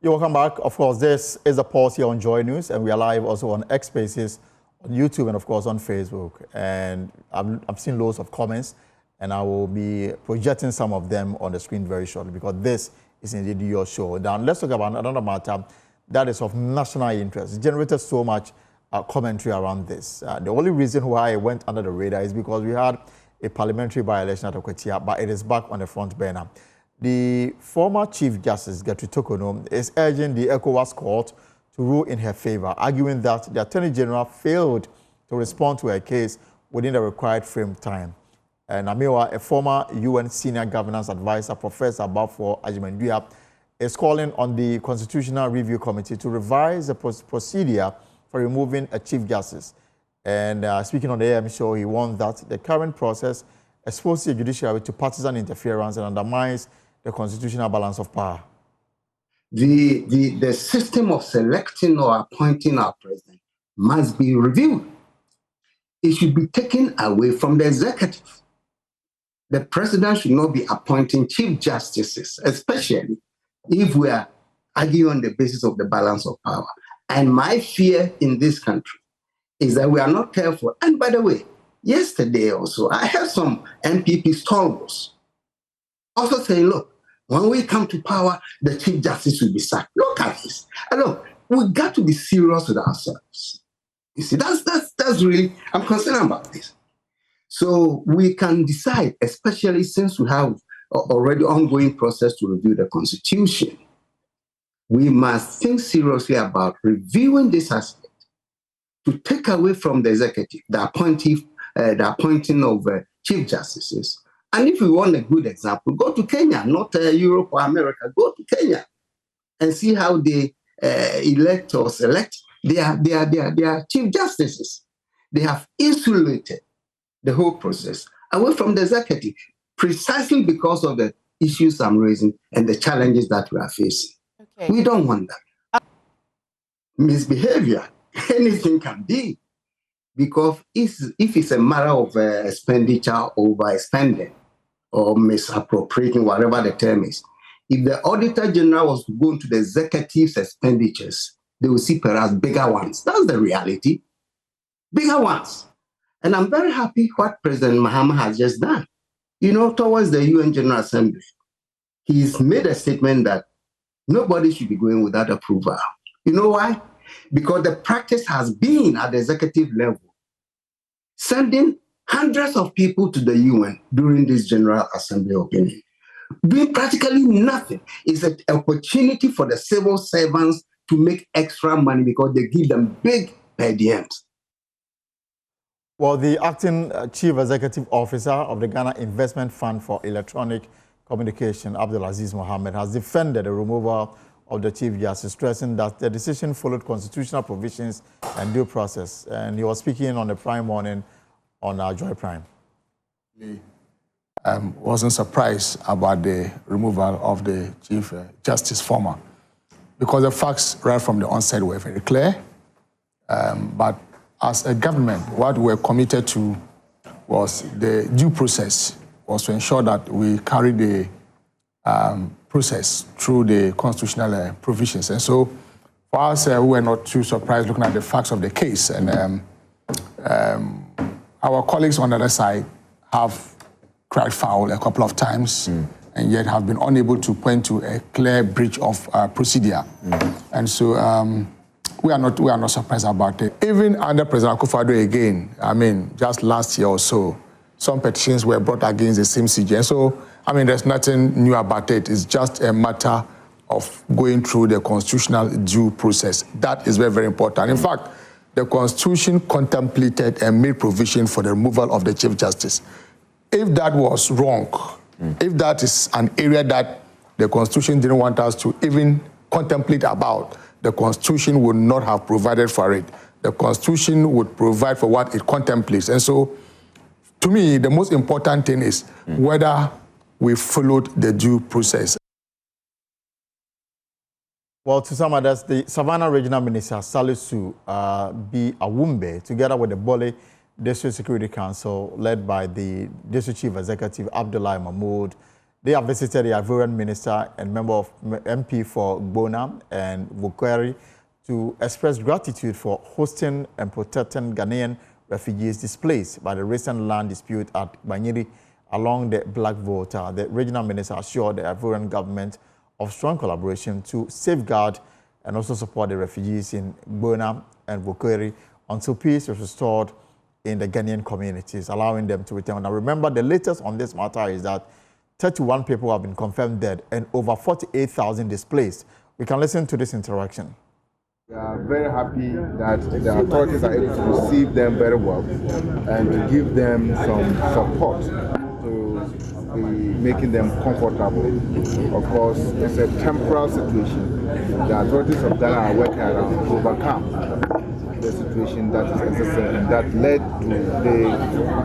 You're welcome back. Of course, this is the pulse here on Joy News, and we are live also on X Spaces, on YouTube, and of course on Facebook. And I've seen loads of comments, and I will be projecting some of them on the screen very shortly because this is indeed your show. Now, let's talk about another matter that is of national interest. It generated so much commentary around this. The only reason why it went under the radar is because we had a parliamentary by-election at Okwetia, but it is back on the front burner. The former Chief Justice, Gertrude Tokono, is urging the ECOWAS court to rule in her favor, arguing that the Attorney General failed to respond to her case within the required frame time. And Amiwa, a former UN Senior Governance Advisor, Prof.Agyeman-Duah, is calling on the Constitutional Review Committee to revise the procedure for removing a Chief Justice. And speaking on the AM show, he warned that the current process exposes the judiciary to partisan interference and undermines the constitutional balance of power. The system of selecting or appointing our president must be reviewed. It should be taken away from the executive. The president should not be appointing chief justices, especially if we are arguing on the basis of the balance of power. And my fear in this country is that we are not careful. And by the way, yesterday also, I heard some MPP stalwarts also saying, look, when we come to power, the Chief Justice will be sacked. Look at this. And look, we've got to be serious with ourselves. You see, that's really, I'm concerned about this. So we can decide, especially since we have already ongoing process to review the Constitution, we must think seriously about reviewing this aspect to take away from the executive the appointing of chief justices. And if we want a good example, go to Kenya, not Europe or America. Go to Kenya and see how they elect or select their chief justices. They have insulated the whole process away from the executive, precisely because of the issues I'm raising and the challenges that we are facing. Okay. We don't want that. Misbehavior, anything can be. Because if it's a matter of expenditure, overspending, or misappropriating, whatever the term is, if the Auditor General was to go into the executive's expenditures, they will see perhaps bigger ones. That's the reality. Bigger ones. And I'm very happy what President Mahama has just done. You know, towards the UN General Assembly, he's made a statement that nobody should be going without approval. You know why? Because the practice has been at the executive level, sending hundreds of people to the UN during this General Assembly opening, doing practically nothing. It's an opportunity for the civil servants to make extra money because they give them big per diems. Well, the acting Chief Executive Officer of the Ghana Investment Fund for Electronic Communication, Abdulaziz Mohammed, has defended the removal of the Chief Justice, stressing that the decision followed constitutional provisions and due process. And he was speaking on the Prime Morning on our Joy Prime. Wasn't surprised about the removal of the Chief Justice former, because the facts right from the onset were very clear. But as a government, what we're committed to was the due process, was to ensure that we carry the process through the constitutional provisions. And so for us, we were not too surprised looking at the facts of the case. And our colleagues on the other side have cried foul a couple of times and yet have been unable to point to a clear breach of procedure. And so we are not surprised about it. Even under President Akufo-Addo again, I mean, just last year or so, some petitions were brought against the same CJ. And so, I mean, there's nothing new about it. It's just a matter of going through the constitutional due process. That is very, very important. In fact, the Constitution contemplated and made provision for the removal of the Chief Justice. If that was wrong, if that is an area that the Constitution didn't want us to even contemplate about, the Constitution would not have provided for it. The Constitution would provide for what it contemplates. And so, to me, the most important thing is whether we followed the due process. Well, to some others, the Savannah Regional Minister, Salisu B. Awumbe, together with the Bole District Security Council, led by the District Chief Executive, Abdullahi Mahmoud, They have visited the Ivorian minister and member of MP for Bona and Vukweri to express gratitude for hosting and protecting Ghanaian refugees displaced by the recent land dispute at Banyiri along the Black Volta. The regional minister assured the Ivorian government of strong collaboration to safeguard and also support the refugees in Bona and Vukweri until peace is restored in the Ghanaian communities, allowing them to return. Now remember, the latest on this matter is that 31 people have been confirmed dead and over 48,000 displaced. We can listen to this interaction. We are very happy that the authorities are able to receive them very well and to give them some support to be making them comfortable. Of course, it's a temporal situation. The authorities of Ghana are working around to overcome the situation that is existing and that led to they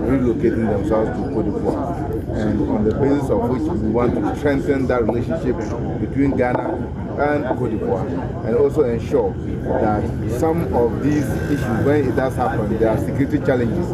relocating themselves to Côte d'Ivoire. And on the basis of which we want to strengthen that relationship between Ghana and Côte d'Ivoire and also ensure that some of these issues, when it does happen, there are security challenges.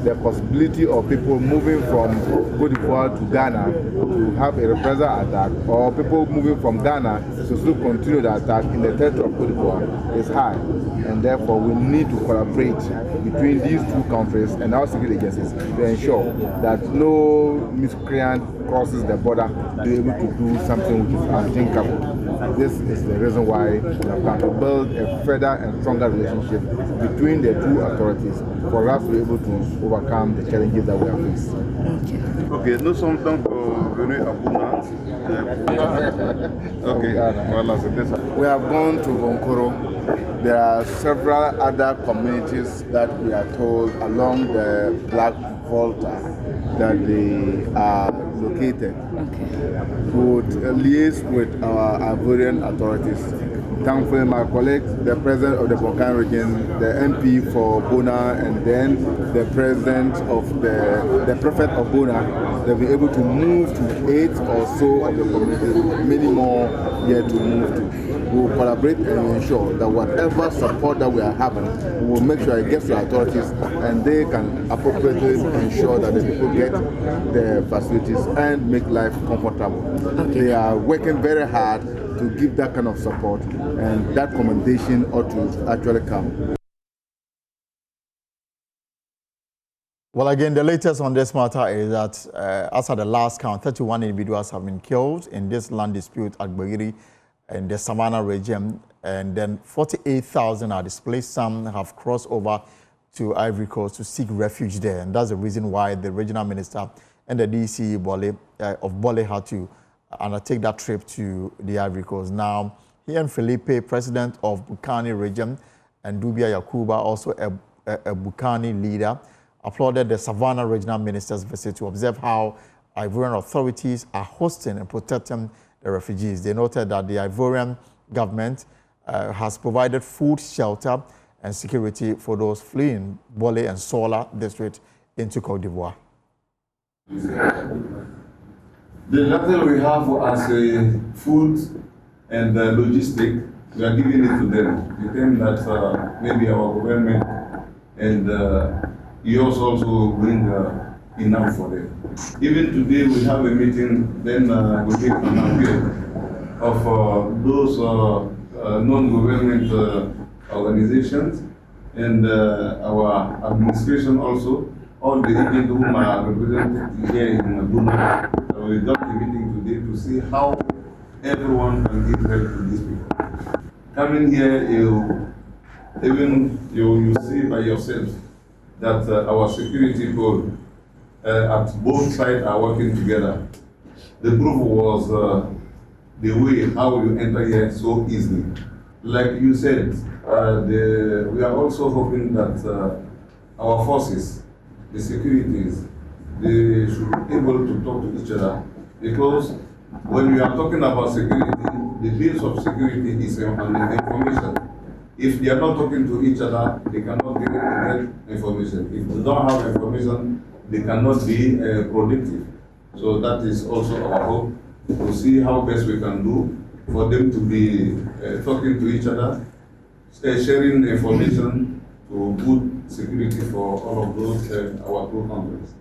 The possibility of people moving from Côte d'Ivoire to Ghana to have a reprisal attack, or people moving from Ghana to still continue the attack in the territory of Côte d'Ivoire is high. And therefore, we need to collaborate between these two countries and our security agencies to ensure that no miscreant crosses the border to be able to do something which is unthinkable. This is the reason why we have got to build a further and stronger relationship between the two authorities for us to be able to overcome the challenges that we have faced. Ok, nous sommes donc venus à Bouna. Ok, voilà, c'était ça. We have gone to Vonkoro. There are several other communities that we are told along the Black Volta that they are located. Okay. We would liaise with our Ivorian authorities. Thankfully, my colleague, the president of the Bokan region, the MP for Bona, and then the president of the prefect of Bona, they'll be able to move to 8 or so of the communities, many more yet to move to. We will collaborate and ensure that whatever support that we are having, we will make sure it gets to the authorities and they can appropriately ensure that the people get the facilities and make life comfortable. Okay. They are working very hard to give that kind of support, and that commendation ought to actually come. Well, again, the latest on this matter is that as at the last count, 31 individuals have been killed in this land dispute at Banyiri in the Savannah region, and then 48,000 are displaced. Some have crossed over to Ivory Coast to seek refuge there, and that's the reason why the regional minister and the DC of Bole had to undertake that trip to the Ivory Coast. Now, he and Felipe, president of Bukani region, and Dubia Yakuba, also a Bukani leader, applauded the Savannah regional minister's visit to observe how Ivorian authorities are hosting and protecting the refugees. They noted that the Ivorian government has provided food, shelter, and security for those fleeing Bole and Sola district into Côte d'Ivoire. The level we have as food and logistic, we are giving it to them. We think that maybe our government and yours also bring enough for them. Even today we have a meeting, then we take an appeal of those non-government organizations and our administration also, all the agents whom are represented here in Buna. We got a meeting today to see how everyone can give help to these people. Coming here, you see by yourself that our security code at both sides are working together. The proof was the way how you enter here so easily. Like you said, we are also hoping that our forces, the securities, they should be able to talk to each other, because when we are talking about security, the base of security is on information. If they are not talking to each other, they cannot get information. If they don't have information, they cannot be productive. So that is also our hope, to see how best we can do for them to be talking to each other, sharing information to good security for all of those our two countries.